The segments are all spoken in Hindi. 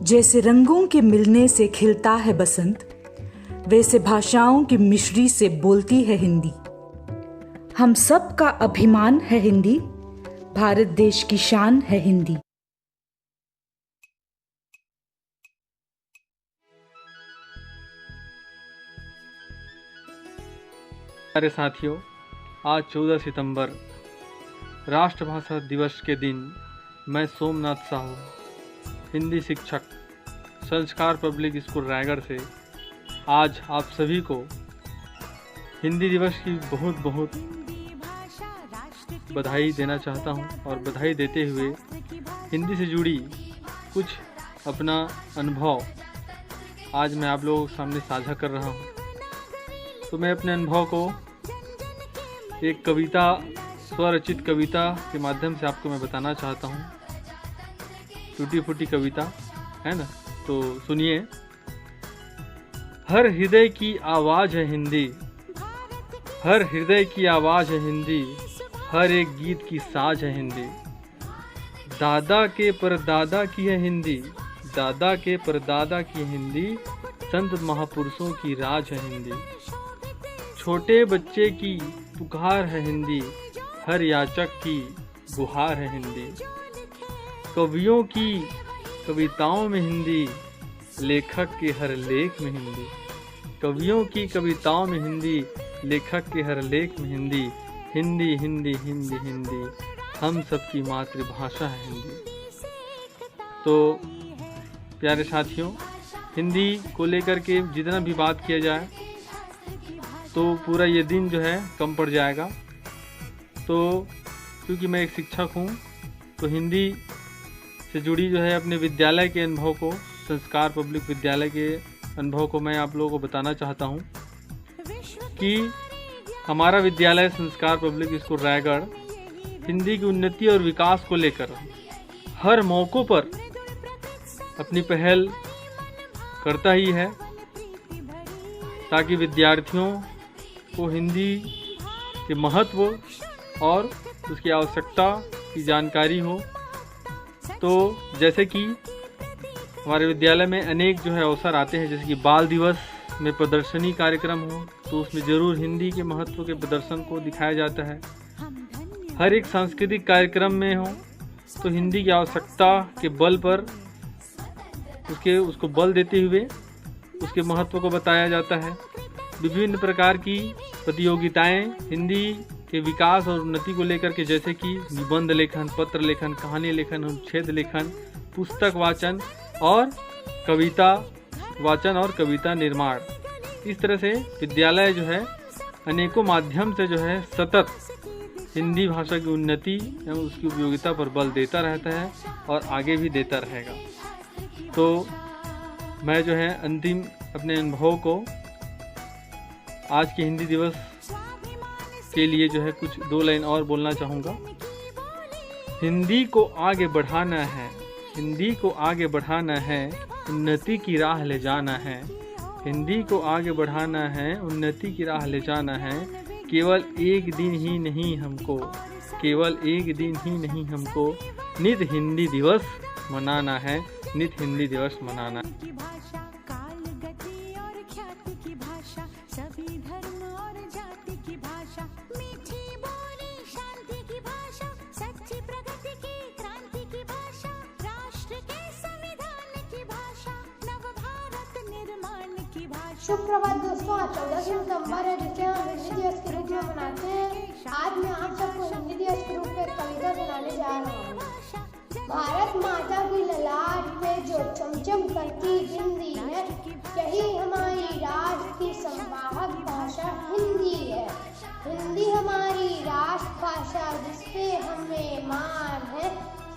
जैसे रंगों के मिलने से खिलता है बसंत, वैसे भाषाओं की मिश्री से बोलती है हिंदी। हम सब का अभिमान है हिंदी, भारत देश की शान है हिंदी। प्यारे साथियों, आज 14 सितंबर राष्ट्रभाषा दिवस के दिन मैं सोमनाथ साहू, हिंदी शिक्षक, संस्कार पब्लिक स्कूल रायगढ़ से आज आप सभी को हिंदी दिवस की बहुत बहुत बधाई देना चाहता हूं और बधाई देते हुए हिंदी से जुड़ी कुछ अपना अनुभव आज मैं आप लोगों के सामने साझा कर रहा हूं। तो मैं अपने अनुभव को एक कविता, स्वरचित कविता के माध्यम से आपको मैं बताना चाहता हूँ। टूटी फूटी कविता है ना, तो सुनिए। हर हृदय की आवाज़ है हिंदी, हर हृदय की आवाज़ है हिंदी, हर एक गीत की साज है हिंदी। दादा के परदादा की है हिंदी, दादा के परदादा की है हिंदी, संत महापुरुषों की राज है हिंदी। छोटे बच्चे की पुकार है हिंदी, हर याचक की गुहार है हिंदी। कवियों की कविताओं में हिंदी, लेखक के हर लेख में हिंदी। कवियों की कविताओं में हिंदी, लेखक के हर लेख में हिंदी। हिंदी हिंदी हिंदी हिंदी, हम सबकी मातृभाषा है हिंदी। तो प्यारे साथियों, हिंदी को लेकर के जितना भी बात किया जाए तो पूरा ये दिन जो है कम पड़ जाएगा। तो क्योंकि मैं एक शिक्षक हूँ, तो हिंदी से जुड़ी जो है अपने विद्यालय के अनुभव को, संस्कार पब्लिक विद्यालय के अनुभव को मैं आप लोगों को बताना चाहता हूँ कि हमारा विद्यालय संस्कार पब्लिक स्कूल रायगढ़ हिंदी की उन्नति और विकास को लेकर हर मौक़ों पर अपनी पहल करता ही है, ताकि विद्यार्थियों को हिंदी के महत्व और उसकी आवश्यकता की जानकारी हो। तो जैसे कि हमारे विद्यालय में अनेक जो है अवसर आते हैं, जैसे कि बाल दिवस में प्रदर्शनी कार्यक्रम हो तो उसमें ज़रूर हिंदी के महत्व के प्रदर्शन को दिखाया जाता है। हर एक सांस्कृतिक कार्यक्रम में हो तो हिंदी की आवश्यकता के बल पर उसको बल देते हुए उसके महत्व को बताया जाता है। विभिन्न प्रकार की प्रतियोगिताएं हिंदी के विकास और उन्नति को लेकर के, जैसे कि निबंध लेखन, पत्र लेखन, कहानी लेखन, अनुच्छेद लेखन, पुस्तक वाचन और कविता वाचन और कविता निर्माण। इस तरह से विद्यालय जो है अनेकों माध्यम से जो है सतत हिंदी भाषा की उन्नति एवं उसकी उपयोगिता पर बल देता रहता है और आगे भी देता रहेगा। तो मैं जो है अंतिम अपने अनुभव को आज के हिंदी दिवस के लिए जो है कुछ 2 लाइन और बोलना चाहूँगा। हिंदी को आगे बढ़ाना है, हिंदी को आगे बढ़ाना है, उन्नति की राह ले जाना है। हिंदी को आगे बढ़ाना है, उन्नति की राह ले जाना है। केवल एक दिन ही नहीं हमको, केवल एक दिन ही नहीं हमको नित हिंदी दिवस मनाना है, नित हिंदी दिवस मनाना है। सुप्रभात दोस्तों, आज 14 सितंबर है, जिसे हम हिंदी दिवस के रूप में मनाते हैं। आज मैं आप सबको हिंदी दिवस के रूप में कविता सुनाने जा रहा हूँ। भारत माता की ललाट पे जो चमचम करती हिंदी है, यही हमारी राष्ट्र की संवाहक भाषा हिंदी है। हिंदी हमारी राष्ट्र भाषा, जिसपे हमें मान है।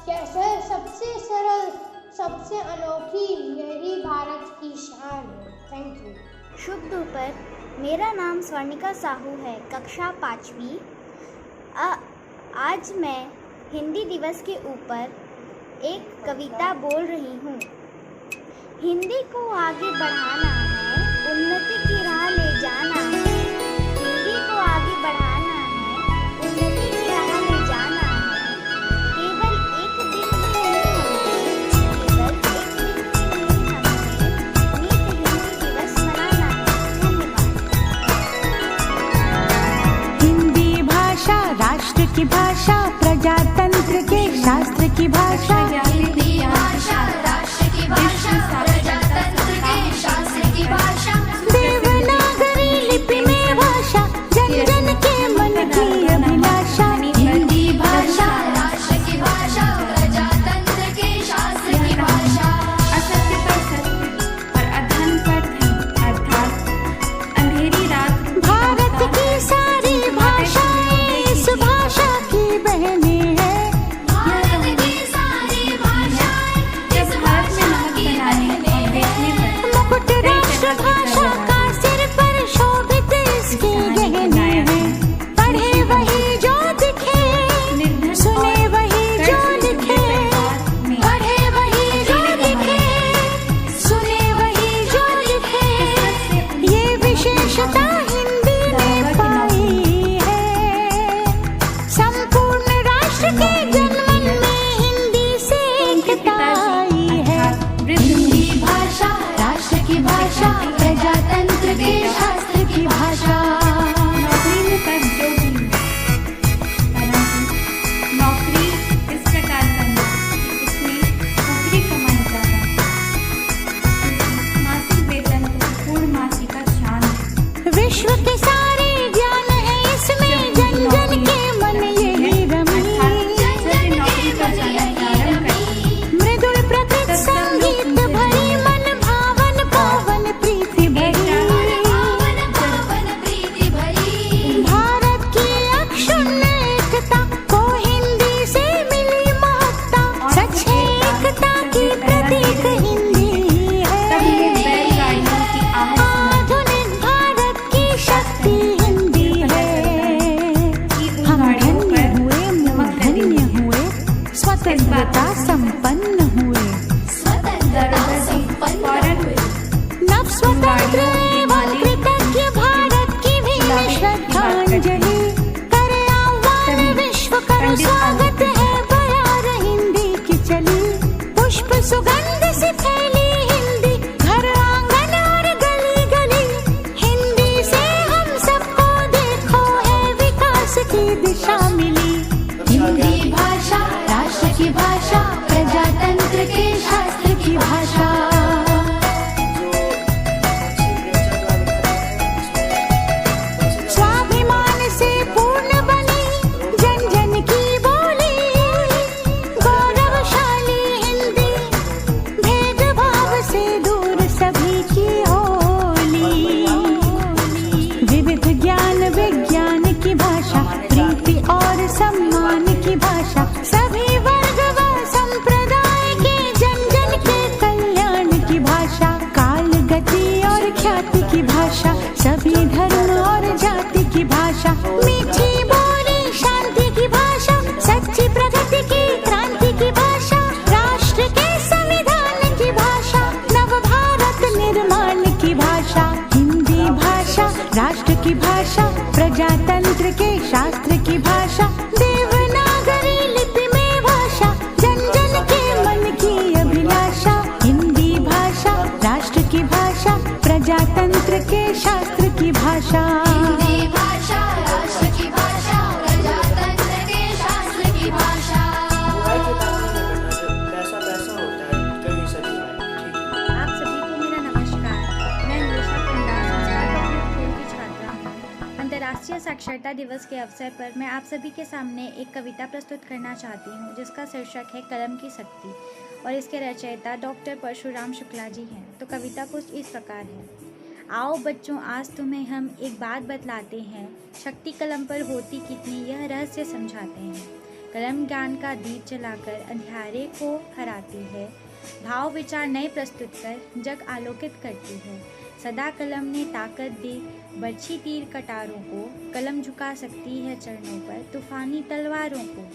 कैसे सबसे सरल, सबसे अनोखी, यही भारत की शान है। Thank you. शुभ दोपहर, मेरा नाम स्वर्णिका साहू है, कक्षा 5वीं। आज मैं हिंदी दिवस के ऊपर एक कविता बोल रही हूँ। हिंदी को आगे बढ़ाना है, उन्नति की राह ले जाना है। हिंदी को आगे बढ़ाना है, उन्नति की राह ले जाना है। केवल एक दिन ही नहीं हमको, केवल एक दिन ही राष्ट्र की भाषा, प्रजातंत्र के शास्त्र की भाषा। हिंदी भाषा राष्ट्र की भाषा, प्रजातंत्र के शास्त्र की भाषा। देवनागरी लिपि में भाषा, जन जन के मन की अभिलाषा। हिंदी भाषा राष्ट्र की भाषा, प्रजातंत्र के शास्त्र की भाषा। असत्य पर सत्य और अधर्म पर धर्म, अर्थात अंधेरी रात। भारत की सारी भाषाएं इस भाषा की बहनें हैं। भारत की सारी भाषाएं इस भाषा की बहनें हैं। मुकुट राष्ट्र भाषा का सिर पर शोभित इसके गहने हैं। पढ़े वही जो दिखे, सुने वही जो लिखे। पढ़े वही जो दिखे, सुने वही जो लिखे। ये विशेषता हिंदी ने पाई है। संपूर्ण राष्ट्र के जनमन में हिंदी से एकता आई है। हिंदी भाषा राष्ट्र की भाषा, प्रजातंत्र के शास्त्र की भाषा। नौकरी में पद जो भी हो, परंतु नौकरी इस प्रकार करना कि उसमें ऊपरी कमाई ज्यादा हो। मासिक वेतन तो पूर्ण मासिक का शान है। विश्व के सारे ज्ञान है इसमें, जन जन के मन यही रमी। जब नौकरी पर जाना प्रारंभ करते मृदुल प्रकृत संगीत भरी, मन भावन पावन प्रीति भरी। पावन पावन प्रीति भरी। भारत की अक्षुण्ण एकता को हिंदी से मिली महत्ता। सच है एकता की प्रतीक हिंदी तब है। ये बैलगाड़ियों की आहट आधुनिक भारत की शक्ति हिंदी है। की उन हम गाड़ियों धन्य पर हुए, मूर्धन्य हुए, स्वतंत्रता संपन्न हुए। स्वतंत्रता संपन्न हुए। नव स्वतंत्र एवं कृतज्ञ भारत की भी श्रद्धांजलि। करे आह्वान विश्व करो स्वागत है, बयार हिंदी की चली। पुष्प सुगंध से फैली हिंदी, घर आंगन और गली गली। हिंदी से हम सबको देखो है विकास की दिशा मिली। हिंदी भाषा राष्ट्र की भाषा, प्रजातंत्र के शास्त्र की भाषा। स्वाभिमान से पूर्ण बनी जन जन की बोली। गौरवशाली हिंदी, भेदभाव से दूर सभी की होली। विविध ज्ञान विज्ञान की भाषा, प्रीति और सम्मान की भाषा। सभी वर्ग व संप्रदाय के जन जन के कल्याण की भाषा। काल गति और ख्याति की भाषा, सभी धर्म और जाति की भाषा। मीठी बोली शांति की भाषा, सच्ची प्रगति की क्रांति की भाषा। राष्ट्र के संविधान की भाषा, नव भारत निर्माण की भाषा। हिंदी भाषा राष्ट्र की भाषा, प्रजातंत्र के शास्त्र की भाषा। देवनागरी लिपि में भाषा, जन जन के मन की अभिलाषा। हिंदी भाषा राष्ट्र की भाषा, प्रजातंत्र के शास्त्र की भाषा। हिंदी भाषा राष्ट्र की भाषा, प्रजातंत्र के शास्त्र की भाषा। पैसा पैसा होता है, कहीं से भी आए, ठीक है। आप सभी को मेरा नमस्कार। मैं निवेशा पंडा, संस्कार पब्लिक स्कूल की छात्रा हूँ। अंतर्राष्ट्रीय साक्षरता दिवस के अवसर पर मैं आप सभी के सामने एक कविता प्रस्तुत करना चाहती हूँ, जिसका शीर्षक है कलम की शक्ति, और इसके रचयिता डॉक्टर परशुराम शुक्ला जी हैं। तो कविता कुछ इस प्रकार है। आओ बच्चों, आज तुम्हें हम एक बात बतलाते हैं। शक्ति कलम पर होती कितनी, यह रहस्य समझाते हैं। कलम ज्ञान का दीप जलाकर अंधियारे को हराती है। भाव विचार नए प्रस्तुत कर जग आलोकित करती है। सदा कलम ने ताकत दी बरछी तीर कटारों को। कलम झुका सकती है चरणों पर तूफानी तलवारों को।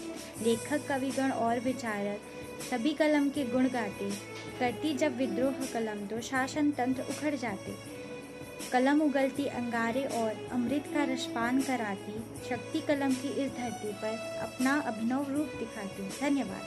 लेखक कविगण और विचारक सभी कलम के गुण गाते। करती जब विद्रोह कलम तो शासन तंत्र उखड़ जाते। कलम उगलती अंगारे और अमृत का रसपान कराती। शक्ति कलम की इस धरती पर अपना अभिनव रूप दिखाती। धन्यवाद।